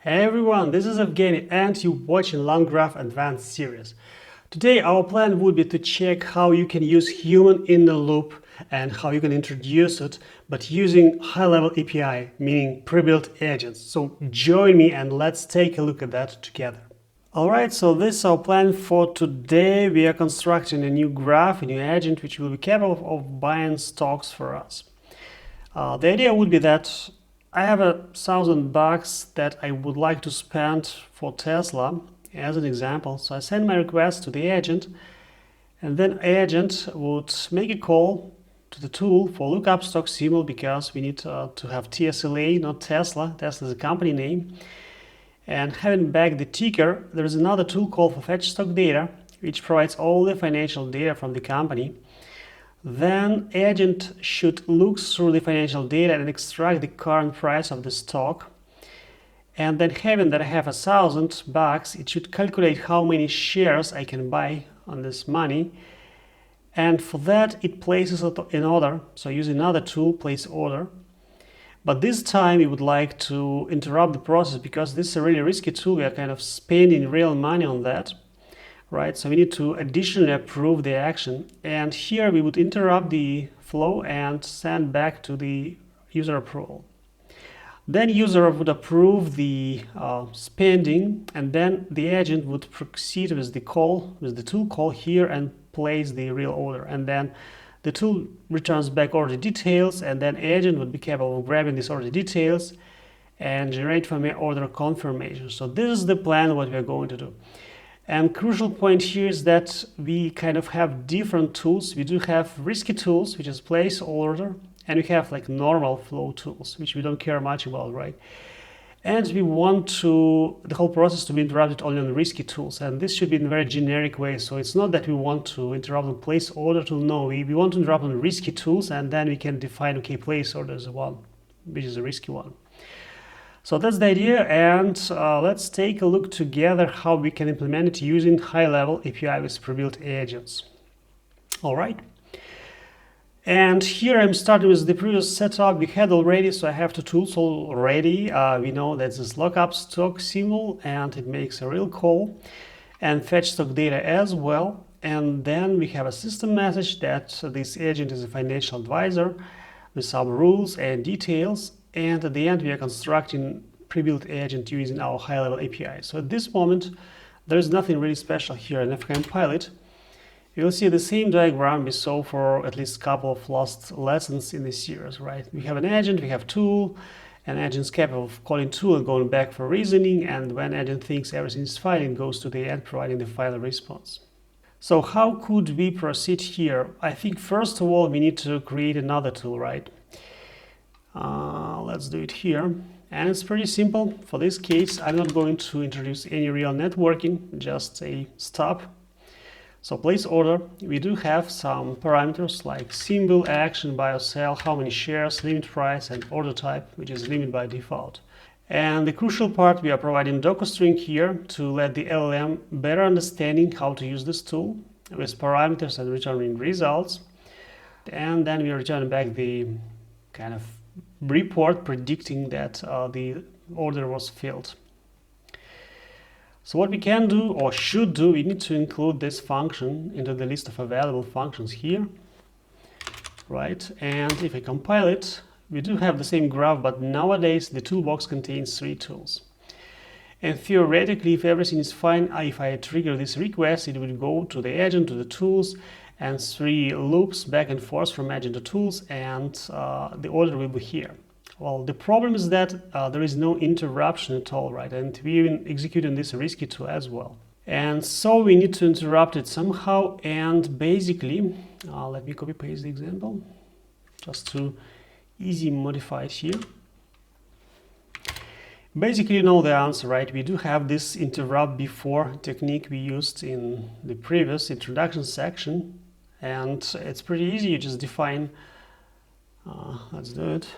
Hey everyone, this is Evgeny and you're watching LangGraph Advanced series. Today our plan would be to check how you can use human in the loop and how you can introduce it, but using high-level API, meaning pre-built agents. So join me and let's take a look at that together. Alright, so this is our plan for today. We are constructing a new graph, a new agent, which will be capable of buying stocks for us. The idea would be that I have $1,000 that I would like to spend for Tesla as an example. So I send my request to the agent, and then agent would make a call to the tool for lookup stock symbol because we need to have TSLA, not Tesla. Tesla is a company name. And having back the ticker, there is another tool called for fetch stock data, which provides all the financial data from the company. Then agent should look through the financial data and extract the current price of the stock. And then having that I have $1,000, it should calculate how many shares I can buy on this money. And for that, it places it in order. So using another tool, place order. But this time we would like to interrupt the process because this is a really risky tool. We are kind of spending real money on that. Right, so we need to additionally approve the action, and here we would interrupt the flow and send back to the user approval. Then user would approve the spending, and then the agent would proceed with the call, with the tool call here, and place the real order. And then the tool returns back order details, and then agent would be capable of grabbing these order details and generate from me order confirmation. So this is the plan what we are going to do. And crucial point here is that we kind of have different tools. We do have risky tools, which is place order, and we have like normal flow tools, which we don't care much about, right? And we want the whole process to be interrupted only on risky tools, and this should be in a very generic way. So it's not that we want to interrupt on place order tool. No, we want to interrupt on risky tools, and then we can define, okay, place order is one, which is a risky one. So that's the idea, and let's take a look together how we can implement it using high-level API with prebuilt agents. All right. And here I'm starting with the previous setup we had already, so I have two tools already. We know that this lookup stock symbol, and it makes a real call, and fetch stock data as well. And then we have a system message that this agent is a financial advisor with some rules and details. And at the end, we are constructing pre-built agent using our high-level API. So at this moment, there is nothing really special here. And if I compile it, you will see the same diagram we saw for at least a couple of last lessons in this series, right? We have an agent, we have tool, and agent's capable of calling tool and going back for reasoning. And when agent thinks everything is fine, it goes to the end, providing the final response. So how could we proceed here? I think first of all, we need to create another tool, right? Let's do it here, and it's pretty simple. For this case, I'm not going to introduce any real networking, just a stop. So place order, we do have some parameters like symbol, action, buy or sell, how many shares, limit price, and order type, which is limit by default. And the crucial part, we are providing Docker string here to let the LLM better understanding how to use this tool with parameters and returning results. And then we are returning back the kind of report predicting that the order was filled. So what we can do or should do, we need to include this function into the list of available functions here, right? And if I compile it, we do have the same graph, but nowadays the toolbox contains 3 tools. And theoretically, if everything is fine, if I trigger this request, it will go to the agent, to the tools, and 3 loops back and forth from agent to tools, and the order will be here. Well, the problem is that there is no interruption at all, right? And we even executing this risky tool as well. And so we need to interrupt it somehow, and basically, let me copy paste the example, just to easy modify it here. Basically, you know the answer, right? We do have this interrupt before technique we used in the previous introduction section. And it's pretty easy, you just define, let's do it.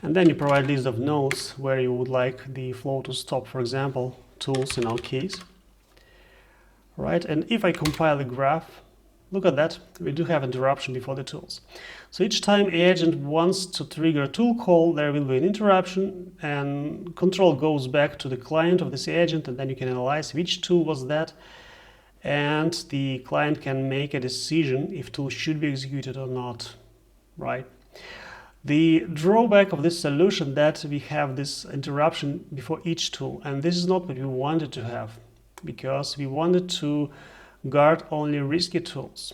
And then you provide a list of nodes where you would like the flow to stop, for example, tools in our case. Right, and if I compile the graph, Look at that, we do have interruption before the tools. So each time agent wants to trigger a tool call, there will be an interruption, and control goes back to the client of this agent, and then you can analyze which tool was that, and the client can make a decision if tool should be executed or not, right? The drawback of this solution that we have this interruption before each tool, and this is not what we wanted to have, because we wanted to guard only risky tools,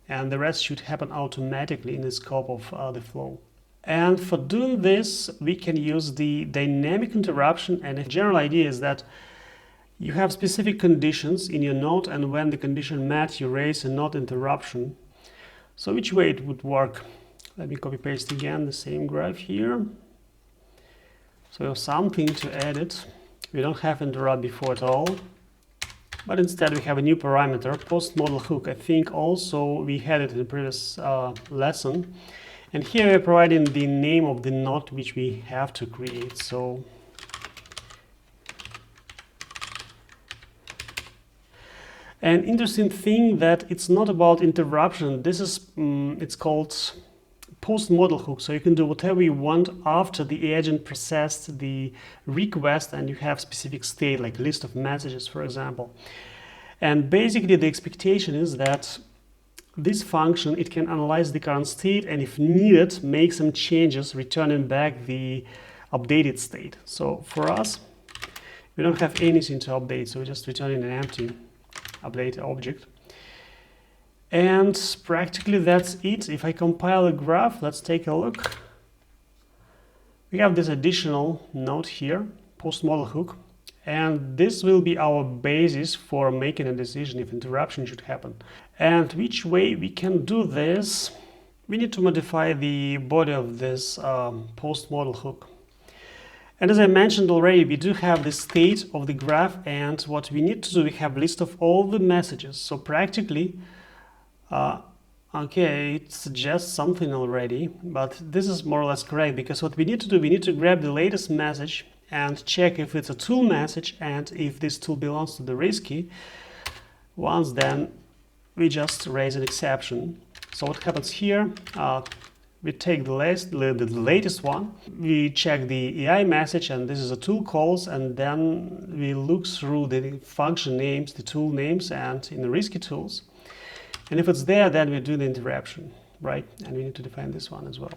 and the rest should happen automatically in the scope of the flow. And for doing this, we can use the dynamic interruption, and the general idea is that you have specific conditions in your node, and when the condition met, you raise a node interruption. So which way it would work? Let me copy paste again the same graph here. So we have something to edit. We don't have interrupt before at all, but instead we have a new parameter, post model hook. I think also we had it in the previous lesson. And here we're providing the name of the node which we have to create. So an interesting thing that it's not about interruption. This is it's called post model hook, so you can do whatever you want after the agent processed the request and you have specific state, like list of messages, for example. And basically the expectation is that this function, it can analyze the current state and if needed, make some changes, returning back the updated state. So for us, we don't have anything to update, so we're just returning an empty update object. And practically that's it. If I compile a graph, let's take a look. We have this additional node here, post model hook, and this will be our basis for making a decision if interruption should happen. And which way we can do this? We need to modify the body of this post model hook. And as I mentioned already, we do have the state of the graph, and what we need to do, we have a list of all the messages. So practically, okay, it suggests something already, but this is more or less correct, because what we need to do, we need to grab the latest message and check if it's a tool message and if this tool belongs to the risky ones, then we just raise an exception. So what happens here, we take the latest one, we check the AI message, and this is a tool calls, and then we look through the function names, the tool names, and in the risky tools. And if it's there, then we do the interruption, right? And we need to define this one as well.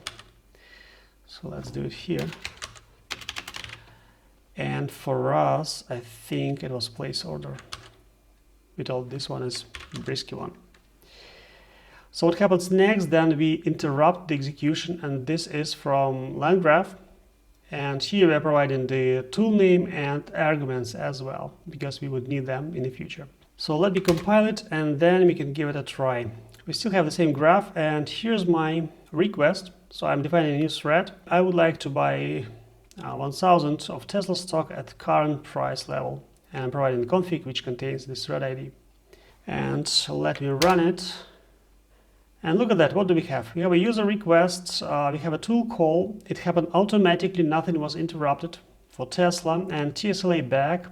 So let's do it here. And for us, I think it was place order. We told this one is risky one. So what happens next, then we interrupt the execution, and this is from LangGraph. And here we're providing the tool name and arguments as well, because we would need them in the future. So let me compile it, and then we can give it a try. We still have the same graph, and here's my request. So I'm defining a new thread. I would like to buy 1000 of Tesla stock at current price level, and I'm providing the config which contains this thread ID. And let me run it. And look at that, what do we have? We have a user request, we have a tool call, it happened automatically, nothing was interrupted for Tesla, and TSLA back.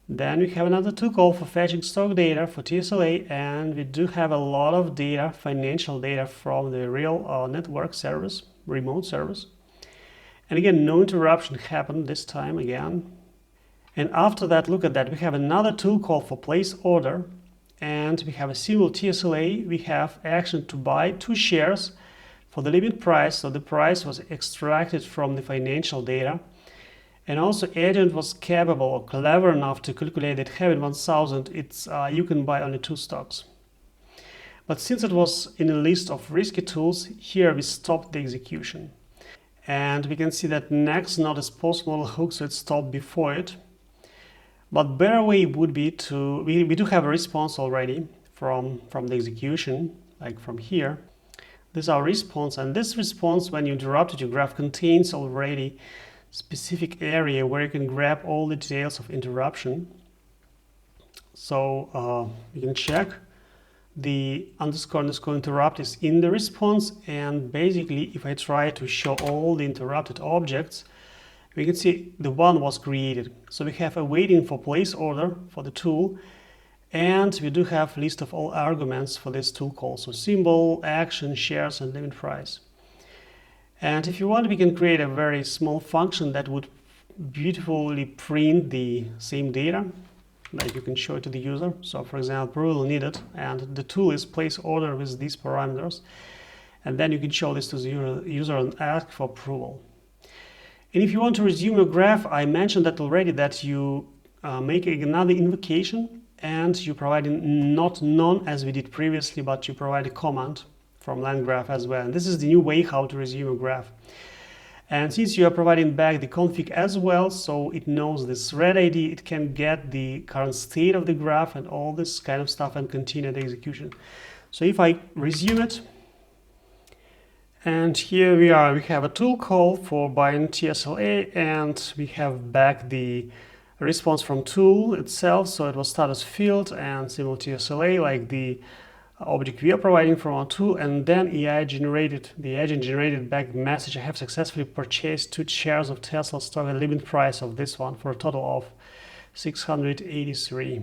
Then we have another tool call for fetching stock data for TSLA, and we do have a lot of data, financial data from the real network service, remote service. And again, no interruption happened this time again. And after that, look at that, we have another tool call for place order, and we have a single TSLA. We have action to buy 2 shares for the limit price, so the price was extracted from the financial data. And also agent was capable or clever enough to calculate that having 1000, it's you can buy only 2 stocks. But since it was in a list of risky tools, here we stopped the execution. And we can see that next node is post model hook, so it stopped before it. But better way would be to, we do have a response already from the execution, like from here. This is our response, and this response, when you interrupt it, your graph contains already specific area where you can grab all the details of interruption. So you can check the underscore interrupt is in the response, and basically if I try to show all the interrupted objects, we can see the one was created. So we have a waiting for place order for the tool, And we do have a list of all arguments for this tool call. So symbol, action, shares, and limit price. And if you want, we can create a very small function that would beautifully print the same data that you can show it to the user. So for example, approval needed, and the tool is place order with these parameters. And then you can show this to the user and ask for approval. And if you want to resume your graph, I mentioned that already, that you make another invocation and you provide not none as we did previously, but you provide a command from LangGraph as well. And this is the new way how to resume a graph. And since you are providing back the config as well, so it knows this thread ID, it can get the current state of the graph and all this kind of stuff and continue the execution. So if I resume it, and here we are, we have a tool call for bind TSLA, and we have back the response from tool itself. So it was status field and symbol TSLA, like the object we are providing from our tool, and then the agent generated back the message: I have successfully purchased 2 shares of Tesla stock at limit price of this one for a total of 683.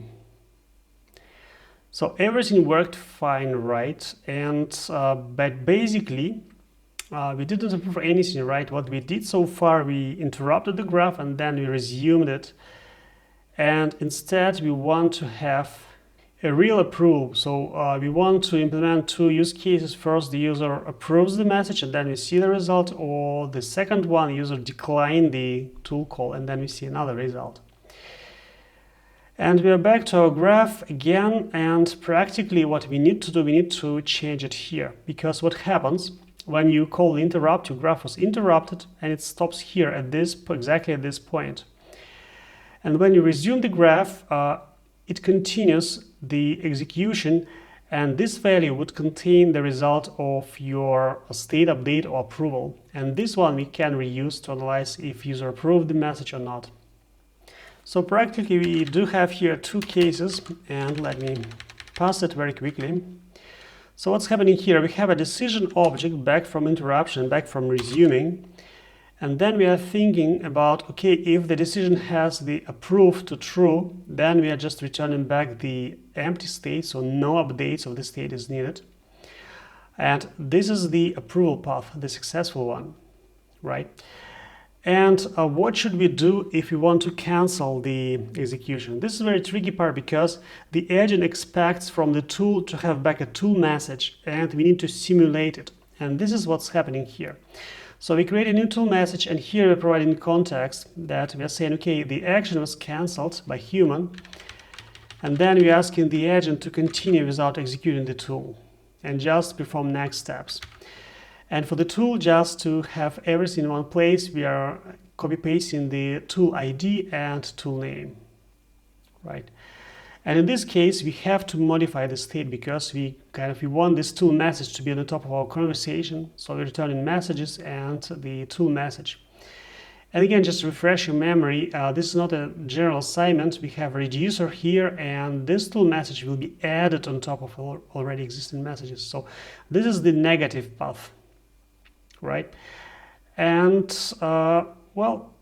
So everything worked fine, right? And but basically we didn't improve anything, right? What we did so far, we interrupted the graph and then we resumed it, and instead we want to have a real approval. So we want to implement 2 use cases. First, the user approves the message and then we see the result, or the second one, user decline the tool call and then we see another result. And we are back to our graph again, and practically what we need to do, we need to change it here, because what happens when you call interrupt, your graph was interrupted and it stops here at this, exactly at this point. And when you resume the graph, it continues the execution, and this value would contain the result of your state update or approval. And this one we can reuse to analyze if user approved the message or not. So practically we do have here 2 cases, and let me pass it very quickly. So what's happening here? We have a decision object back from interruption, back from resuming. And then we are thinking about, okay, if the decision has the approved to true, then we are just returning back the empty state, so no updates of the state is needed. And this is the approval path, the successful one, right? And what should we do if we want to cancel the execution? This is a very tricky part, because the agent expects from the tool to have back a tool message, and we need to simulate it. And this is what's happening here. So we create a new tool message, and here we're providing context that we are saying, okay, the action was cancelled by human, and then we're asking the agent to continue without executing the tool and just perform next steps. And for the tool, just to have everything in one place, we are copy-pasting the tool ID and tool name, right? And in this case, we have to modify the state, because we want this tool message to be on the top of our conversation. So we're returning messages and the tool message. And again, just to refresh your memory, this is not a general assignment. We have a reducer here, and this tool message will be added on top of already existing messages. So this is the negative path, right? And well,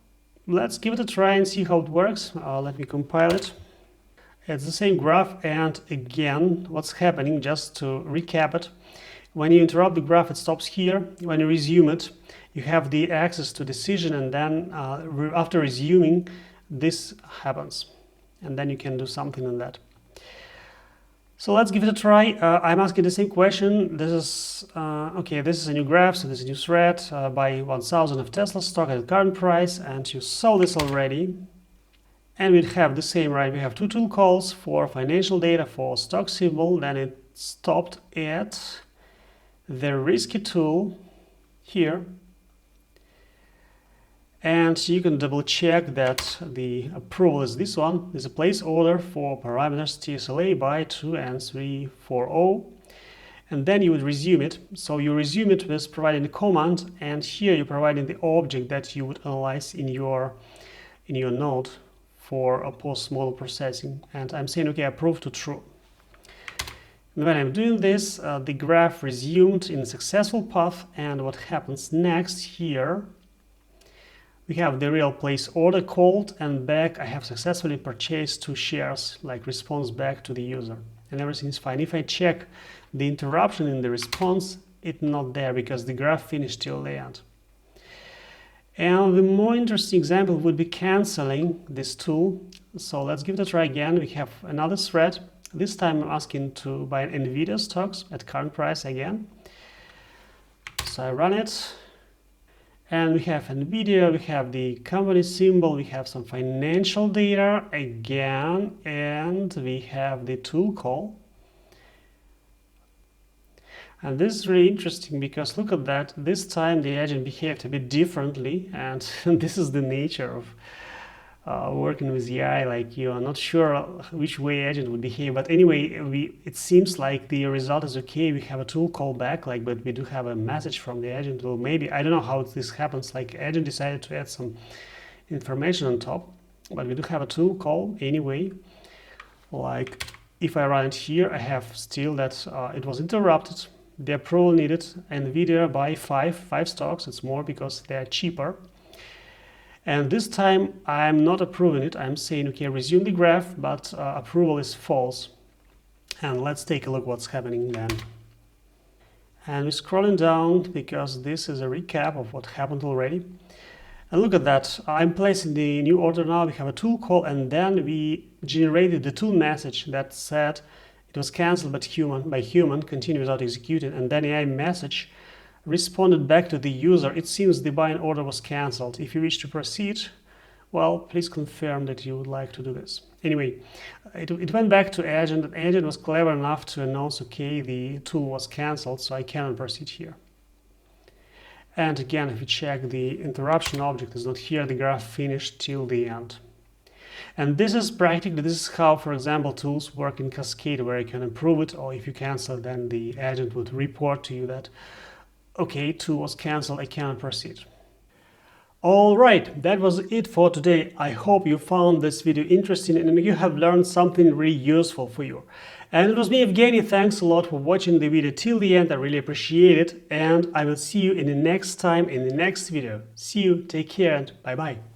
let's give it a try and see how it works. Let me compile it. It's the same graph, and again, what's happening, just to recap it, when you interrupt the graph, it stops here. When you resume it, you have the access to decision, and then after resuming, this happens, and then you can do something on that. So let's give it a try. I'm asking the same question. This is okay, this is a new graph, so this is a new thread, buy 1,000 of Tesla stock at the current price, and you saw this already. And we have the same, right? We have 2 tool calls for financial data for stock symbol. Then it stopped at the risky tool here. And you can double check that the approval is this one. There's a place order for parameters TSLA by 2 and 340. And then you would resume it. So you resume it with providing a command, and here you're providing the object that you would analyze in your node for a post-model processing. And I'm saying, okay, approve to true. And when I'm doing this, the graph resumed in a successful path. And what happens next here, We have the real place order called, and back I have successfully purchased 2 shares, like response back to the user. And everything is fine. If I check the interruption in the response, it's not there because the graph finished till the end. And the more interesting example would be canceling this tool. So let's give it a try again. We have another thread. This time I'm asking to buy NVIDIA stocks at current price again. So I run it. And we have NVIDIA, we have the company symbol, we have some financial data again, and we have the tool call. And this is really interesting because look at that, this time the agent behaved a bit differently, and this is the nature of working with AI, like you are not sure which way agent would behave, but anyway, it seems like the result is okay. We have a tool call back, like, but we do have a message from the agent. Well, maybe I don't know how this happens. Like, agent decided to add some information on top, but we do have a tool call anyway. Like, if I run it here, I have still that it was interrupted. The approval needed. NVIDIA buy five stocks. It's more because they are cheaper. And this time I'm not approving it. I'm saying, okay, resume the graph, but approval is false. And let's take a look what's happening then. And we're scrolling down because this is a recap of what happened already. And look at that. I'm placing the new order now. We have a tool call, and then we generated the tool message that said it was cancelled by human, continue without executing, and then AI message responded back to the user. It seems the buying order was cancelled. If you wish to proceed, well, please confirm that you would like to do this. Anyway, it went back to agent, and agent was clever enough to announce, okay, the tool was cancelled, so I cannot proceed here. And again, if you check, the interruption object is not here, the graph finished till the end. And this is practically, this is how, for example, tools work in Cascade, where you can improve it, or if you cancel, then the agent would report to you that, okay, tool was cancelled, I cannot proceed. All right, that was it for today. I hope you found this video interesting and you have learned something really useful for you. And it was me, Evgeny. Thanks a lot for watching the video till the end. I really appreciate it. And I will see you in the next time in the next video. See you, take care, and bye-bye.